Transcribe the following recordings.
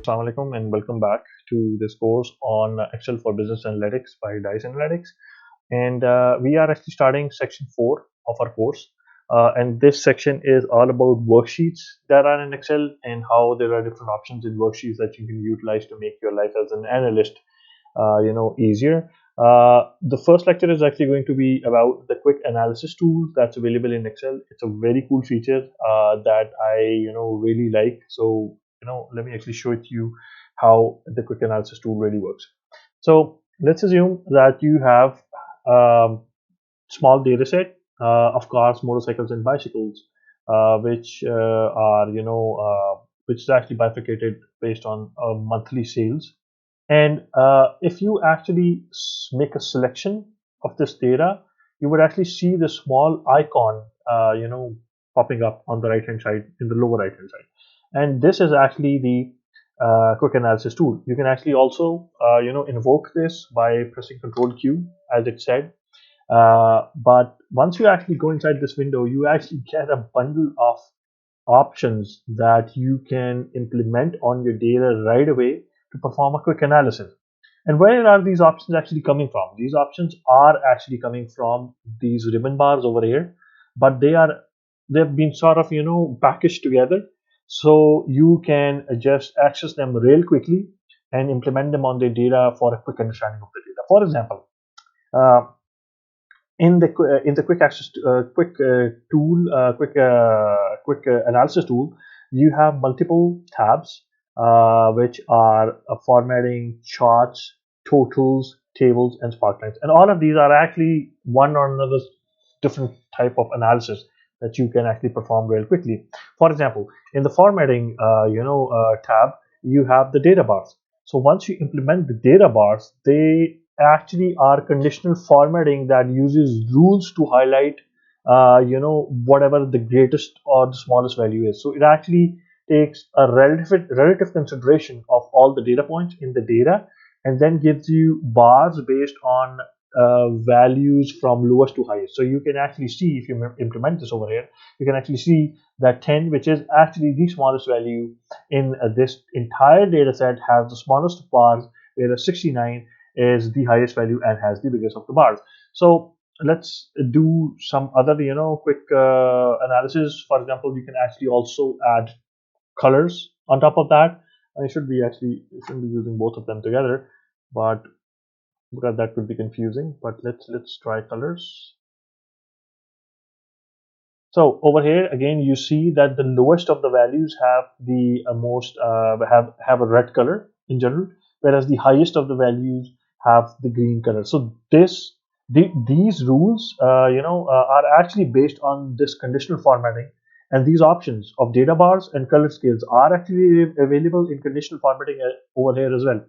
Assalamu alaikum and welcome back to this course on Excel for Business Analytics by Dice Analytics. And we are actually starting section 4 of our course. And this section is all about worksheets that are in Excel and how there are different options in worksheets that you can utilize to make your life as an analyst easier. The first lecture is actually going to be about the quick analysis tool that's available in Excel. It's a very cool feature that I really like. So let me actually show it to you how the quick analysis tool really works. So let's assume that you have small data set of cars, motorcycles, and bicycles, which are which is actually bifurcated based on monthly sales. And if you actually make a selection of this data, you would actually see the small icon, popping up on the right hand side in the lower right hand side. And this is actually the quick analysis tool. You can actually also, invoke this by pressing Control Q, as it said. But once you actually go inside this window, you actually get a bundle of options that you can implement on your data right away to perform a quick analysis. And where are these options actually coming from? These options are actually coming from these ribbon bars over here, but they've been sort of packaged together so you can just access them real quickly and implement them on the data for a quick understanding of the data. For example, uh, in the quick access quick tool quick analysis tool, you have multiple tabs which are formatting, charts, totals, tables, and sparklines, and all of these are actually one or another different type of analysis that you can actually perform real quickly. For example, in the formatting tab, you have the data bars. So once you implement the data bars, they actually are conditional formatting that uses rules to highlight whatever the greatest or the smallest value is. So it actually takes a relative consideration of all the data points in the data and then gives you bars based on values from lowest to highest. So you can actually see, if you implement this over here, you can actually see that 10, which is actually the smallest value in this entire data set, has the smallest bars, whereas 69 is the highest value and has the biggest of the bars. So let's do some other quick analysis. For example, you can actually also add colors on top of that. I shouldn't be using both of them together, but because that could be confusing. But let's try colors. So over here again, you see that the lowest of the values have the most have a red color in general, whereas the highest of the values have the green color. So these rules are actually based on this conditional formatting, and these options of data bars and color scales are actually available in conditional formatting over here as well.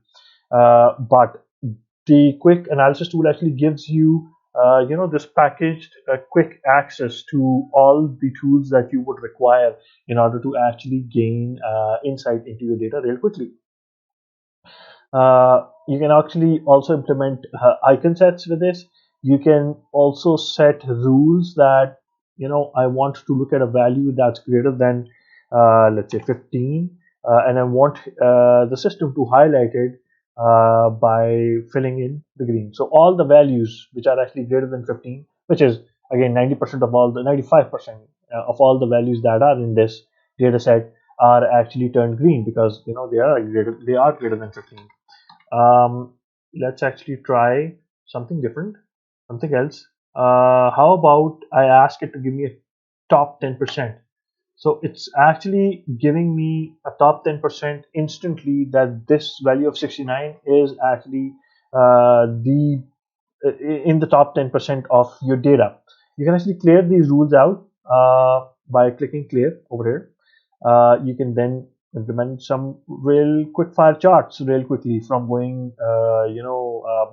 But the quick analysis tool actually gives you this packaged quick access to all the tools that you would require in order to actually gain insight into your data real quickly. You can actually also implement icon sets with this. You can also set rules that I want to look at a value that's greater than let's say 15, and I want the system to highlight it by filling in the green. So all the values which are actually greater than 15, which is again 90% of all the 95% of all the values that are in this data set, are actually turned green because they are greater than 15. Let's actually try something different, something else. How about I ask it to give me a top 10%? So it's actually giving me a top 10% instantly that this value of 69 is actually the in the top 10% of your data. You can actually clear these rules out by clicking clear over here. You can then implement some real quick fire charts real quickly from going,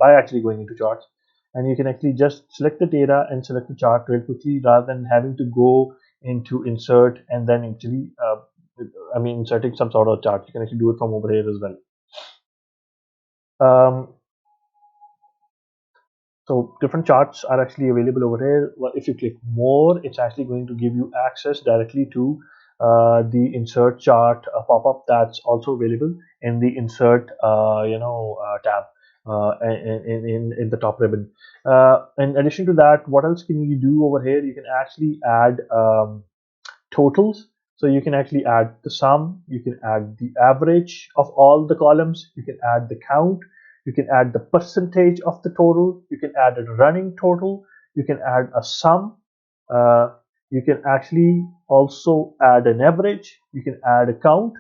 by actually going into charts. And you can actually just select the data and select the chart real quickly rather than having to go into insert and then actually, inserting some sort of chart. You can actually do it from over here as well. So different charts are actually available over here. Well, if you click more, it's actually going to give you access directly to the insert chart pop-up that's also available in the insert tab in the top ribbon. In addition to that, what else can you do over here? You can actually add totals. So you can actually add the sum, you can add the average of all the columns, you can add the count, you can add the percentage of the total, you can add a running total, you can add a sum, uh, you can actually also add an average, you can add a count.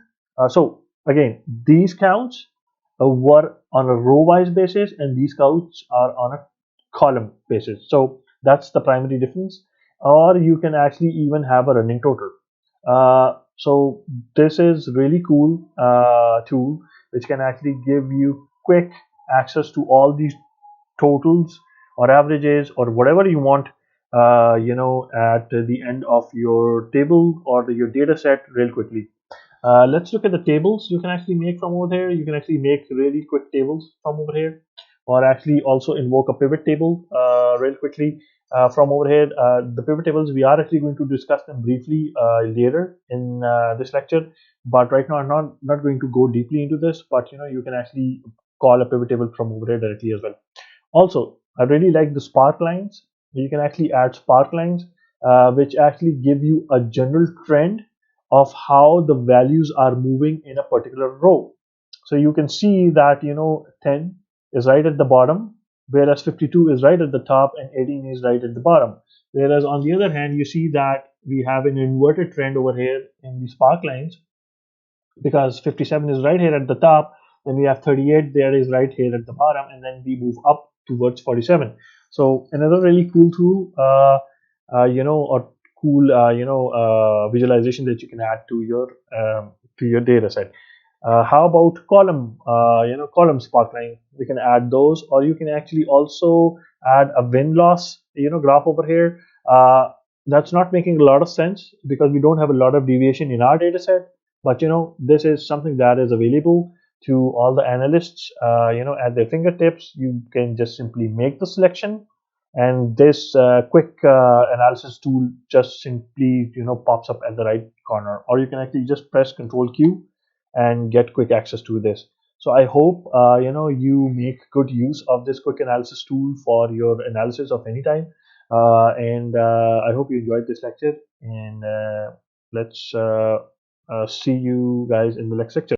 So again, these counts were on a row-wise basis, and these counts are on a column basis. So that's the primary difference. Or you can actually even have a running total. So this is really cool tool which can actually give you quick access to all these totals or averages or whatever you want at the end of your table or your data set real quickly. Let's look at the tables you can actually make from over here. You can actually make really quick tables from over here, or actually also invoke a pivot table real quickly from over here. The pivot tables, we are actually going to discuss them briefly later in this lecture, but right now I'm not going to go deeply into this. But you can actually call a pivot table from over here directly as well. Also, I really like the spark lines. You can actually add spark lines, which actually give you a general trend of how the values are moving in a particular row. So you can see that 10 is right at the bottom, whereas 52 is right at the top and 18 is right at the bottom. Whereas on the other hand, you see that we have an inverted trend over here in the spark lines, because 57 is right here at the top, then we have 38 there is right here at the bottom, and then we move up towards 47. So another really cool tool, or cool visualization that you can add to your data set. How about column sparkling? We can add those, or you can actually also add a win loss graph over here. That's not making a lot of sense because we don't have a lot of deviation in our data set, but this is something that is available to all the analysts at their fingertips. You can just simply make the selection, and this quick analysis tool just simply pops up at the right corner, or you can actually just press Control Q and get quick access to this. So I hope you make good use of this quick analysis tool for your analysis of any time, and I hope you enjoyed this lecture, and let's see you guys in the next lecture.